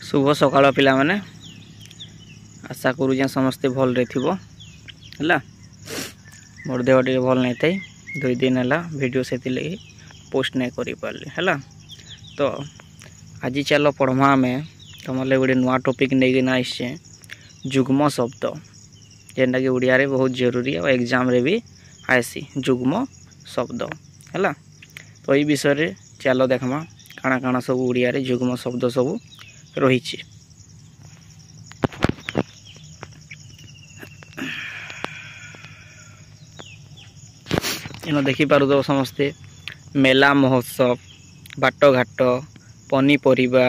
शुभ सकाळ पिला माने आशा करूँ समस्ते भल है मोर देह टे भल नहीं थी 2 दिन है वीडियो से पोस्ट नहीं करी पारली है। तो आज चलो पढ़मा आम तुम गोटे नुआ टॉपिक नहीं आसचे जुग्म शब्द जेनटा कि उड़िया रे बहुत जरूरी और एग्जाम रे भी आसी जुग्म शब्द है। तो ये विषय रे चलो देखमा काଣା काଣା सब उड़िया रे जुग्म शब्द सब रही। इन देखिपार तो समस्ते मेला महोत्सव बाटघाट पनीपरिबा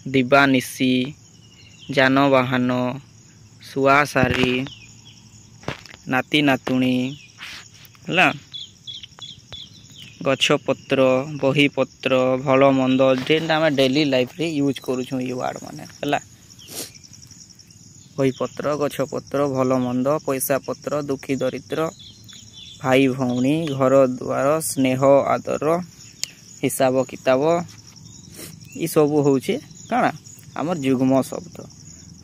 दिवानिशी जानवाहन सुआसारी नाती नातुणी है गछपत्र बहीपत्र भल मंद जेनटा आम डेली लाइफ रे यूज करूँ ये वार्ड माने है बहीपत्र गछपत्र भल मंद पैसा पत्र दुखी दरिद्र भाई भौणी घर द्वार स्नेह आदर हिसाब किताब ये सब हूँ काଣା आमर जुग्म शब्द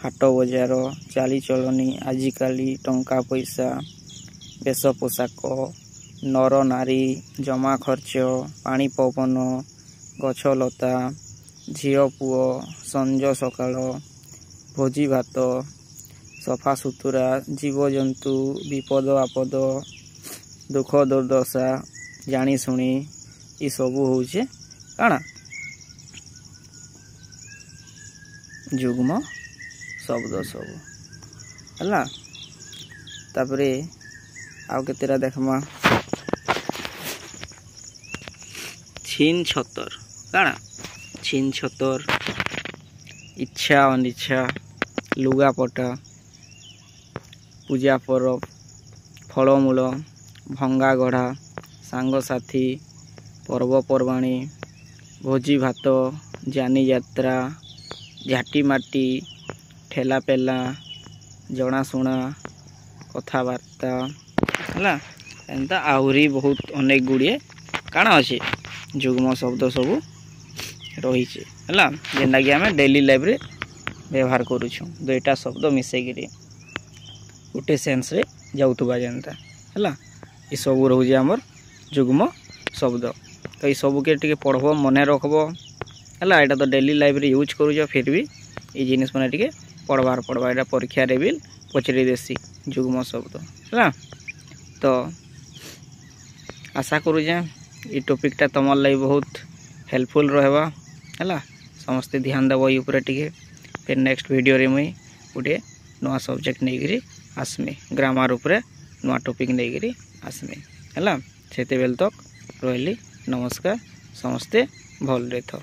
हाट बजार चाली चलनी आजिकाली टंका पैसा बेश पोशाक नर नारी जमा खर्च पानी पवन गछलता झील पुओ संज सकाळ भोजी भात सफा सुतुरा जीवजंतु विपद आपद दुख दुर्दशा जानी शुणी ये सब हूँ काଣା जुग्म शब्द सब है। तापरे आउ केतेरा देखमा छीन छतर काଣା छीन छतर इच्छा अनिच्छा लुगापटा पूजा पर्व फलमूल भंगा गढ़ा सांगसाथी पर्वपर्वाणी भोजी भात जानी यात्रा झाटी माटी ठेला पेला जनाशुना कथबार्ता है एंता आहरी बहुत अनेक गुड़िए काଣା अच्छे जुग्म शब्द सब रही है जेनटा कि आम डेली लाइफ रे व्यवहार करुँ दुईटा शब्द मिसेकिरी गोटे सेन्स रे जाऊथुबा जेनता है ये सब रोचे आमर जुग्म शब्द। तो ये सब के टिके पढ़ब मन रखब है यहाँ तो डेली लाइफ रे यूज करूँ फिर भी ये जिनिस मैंने टिके पढ़वार यहाँ परीक्षा रे भी पचरी देसी जुग्म शब्द है। तो आशा करूँ ये टॉपिकटा तुम लगे बहुत हेल्पफुल रहबा है समस्ते ध्यान देव ये टिके फिर नेक्स्ट वीडियो रे मुई गोटे नुआ सब्जेक्ट नहीं आसमी ग्रामर उपरे नुआ टॉपिक नहीं आसमी है से बेल तक रही नमस्कार समस्ते भल रे थो।